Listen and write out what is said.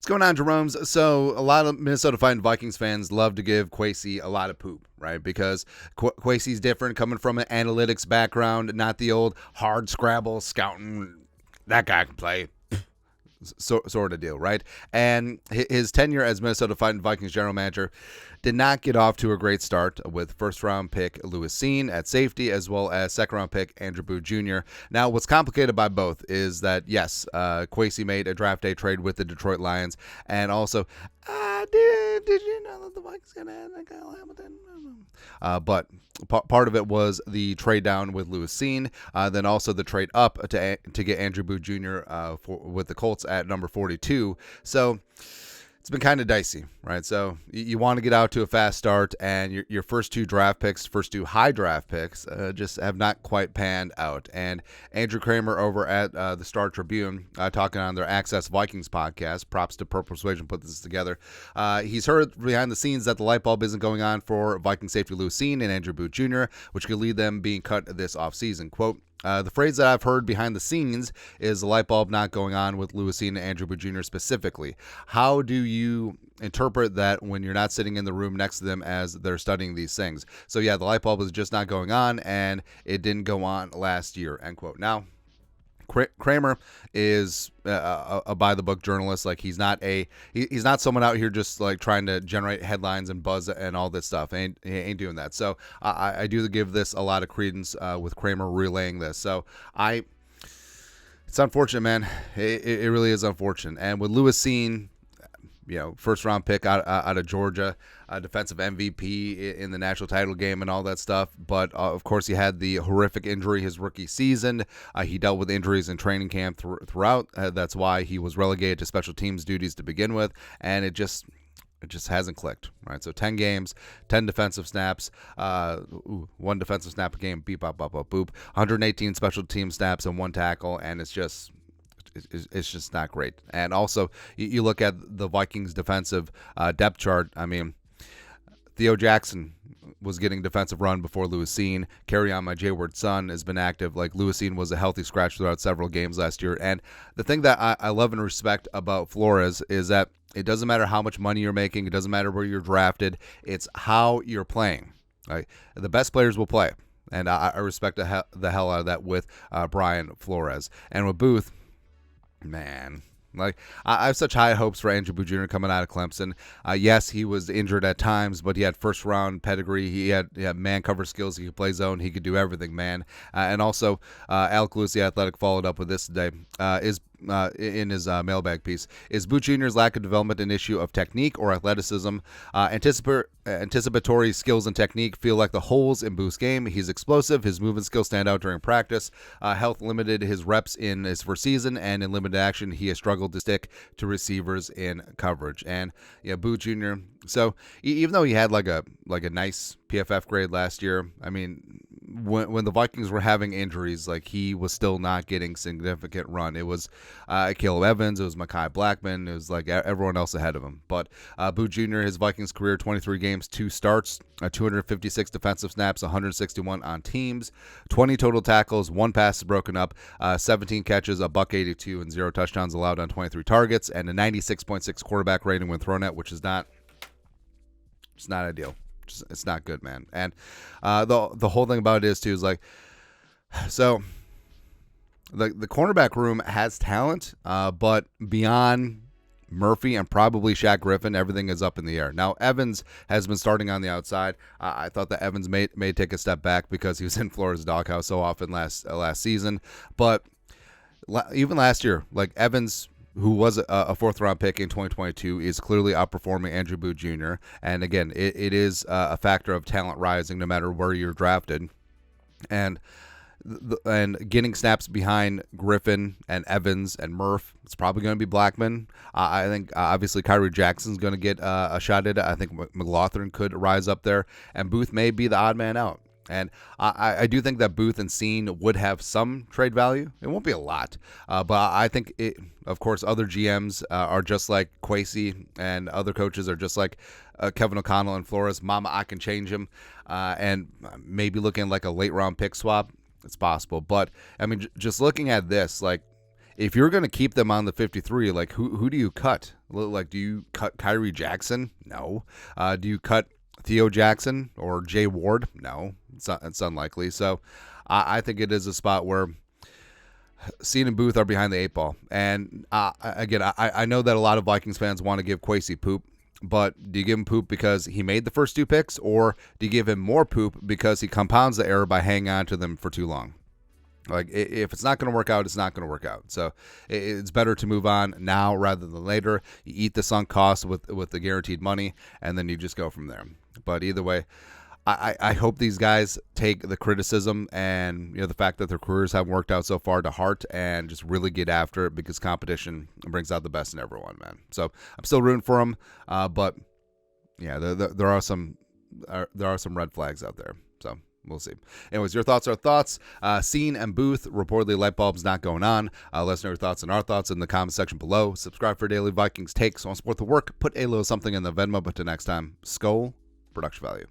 going on, Jeromes? So a lot of Minnesota Vikings fans love to give Kwesi a lot of poop, right? Because Kwesi's different, coming from an analytics background, not the old hard scrabble scouting. That guy can play. Sort of deal, right? And his tenure as Minnesota Vikings general manager did not get off to a great start with first-round pick Lewis Cine at safety, as well as second-round pick Andrew Booth Jr. Now, what's complicated by both is that, yes, Kwesi made a draft day trade with the Detroit Lions, and also, did you know that the Vikings going to add Kyle Hamilton? But part of it was the trade down with Lewis Cine, then also the trade up to get Andrew Booth Jr. With the Colts at number 42. So it's been kind of dicey, right? So you want to get out to a fast start, and your first two high draft picks, just have not quite panned out. And Andrew Kramer over at the Star Tribune, talking on their Access Vikings podcast, props to Purple Persuasion put this together. He's heard behind the scenes that the light bulb isn't going on for Viking safety Lewis Cine and Andrew Booth Jr., which could lead them being cut this offseason. Quote, the phrase that I've heard behind the scenes is the light bulb not going on with Lewis Cine and Andrew Booth Jr. specifically. How do you interpret that when you're not sitting in the room next to them as they're studying these things? So yeah, the light bulb is just not going on, and it didn't go on last year, end quote. Now, Kramer is a by-the-book journalist. Like, he's not someone out here just like trying to generate headlines and buzz and all this stuff. He ain't doing that. So I do give this a lot of credence with Kramer relaying this. So it's unfortunate, man. It really is unfortunate. And with Lewis Cine, first round pick out of Georgia, defensive MVP in the national title game and all that stuff. But of course, he had the horrific injury his rookie season. He dealt with injuries in training camp throughout. That's why he was relegated to special teams duties to begin with, and it just hasn't clicked, right? So 10 games, 10 defensive snaps, 1 defensive snap a game, beep, bop, bop, bop, boop, 118 special team snaps and 1 tackle, and it's just not great. And also, you look at the Vikings' defensive depth chart. I mean, Theo Jackson was getting defensive run before Lewis Cine. Carry on my Jayward son has been active. Like, Lewis Cine was a healthy scratch throughout several games last year. And the thing that I love and respect about Flores is that it doesn't matter how much money you're making. It doesn't matter where you're drafted. It's how you're playing. Right? The best players will play. And I respect the hell out of that with Brian Flores. And with Booth, man, like, I have such high hopes for Andrew Booth Jr. coming out of Clemson. Yes, he was injured at times, but he had first round pedigree. He had man cover skills. He could play zone. He could do everything, man. And also, Alec Lewis, the Athletic, followed up with this today. In his mailbag piece, is Booth Jr.'s lack of development an issue of technique or athleticism? Anticipatory skills and technique feel like the holes in Booth's game. He's explosive. His movement skills stand out during practice. Health limited his reps in his first season, and in limited action, he has struggled to stick to receivers in coverage. And Booth Jr. So even though he had like a nice PFF grade last year, I mean, when the Vikings were having injuries, like, he was still not getting significant run. It was Caleb Evans, it was Mekhi Blackman, it was like everyone else ahead of him. But Booth Jr., his Vikings career, 23 games, 2 starts, 256 defensive snaps, 161 on teams, 20 total tackles, 1 pass is broken up, 17 catches, $182, and 0 touchdowns allowed on 23 targets, and a 96.6 quarterback rating when thrown at, which is not ideal. It's not good, man. And the whole thing about it is, too, is like, so the cornerback room has talent, but beyond Murphy and probably Shaq Griffin, everything is up in the air. Now, Evans has been starting on the outside. I thought that Evans may take a step back because he was in Florida's doghouse so often last season. But even last year, like, Evans, who was a fourth-round pick in 2022, is clearly outperforming Andrew Booth Jr. And again, it is a factor of talent rising no matter where you're drafted. And getting snaps behind Griffin and Evans and Murph, it's probably going to be Blackman. I think obviously Kyrie Jackson's going to get a shot at it. I think McLaughlin could rise up there, and Booth may be the odd man out. And I do think that Booth and Cine would have some trade value. It won't be a lot, but I think of course, other GMs are just like Kwesi, and other coaches are just like Kevin O'Connell and Flores. Mama, I can change him, and maybe looking like a late round pick swap. It's possible, but I mean, just looking at this, like, if you're going to keep them on the 53, like who do you cut? Like, do you cut Kyrie Jackson? No. Do you cut Theo Jackson or Jay Ward? No, it's unlikely. So I think it is a spot where Cine and Booth are behind the 8 ball. And again, I know that a lot of Vikings fans want to give Kwesi poop, but do you give him poop because he made the first 2 picks, or do you give him more poop because he compounds the error by hanging on to them for too long? Like, if it's not going to work out, it's not going to work out. So it's better to move on now rather than later. You eat the sunk cost with the guaranteed money, and then you just go from there. But either way, I hope these guys take the criticism and the fact that their careers haven't worked out so far to heart, and just really get after it, because competition brings out the best in everyone, man. So I'm still rooting for them, but yeah, there are some red flags out there. So we'll see. Anyways, your thoughts are thoughts. Cine and Booth, reportedly light bulbs not going on. Let us know your thoughts and our thoughts in the comment section below. Subscribe for daily Vikings takes. Want to support the work? Put a little something in the Venmo. But till next time, Skol, production value.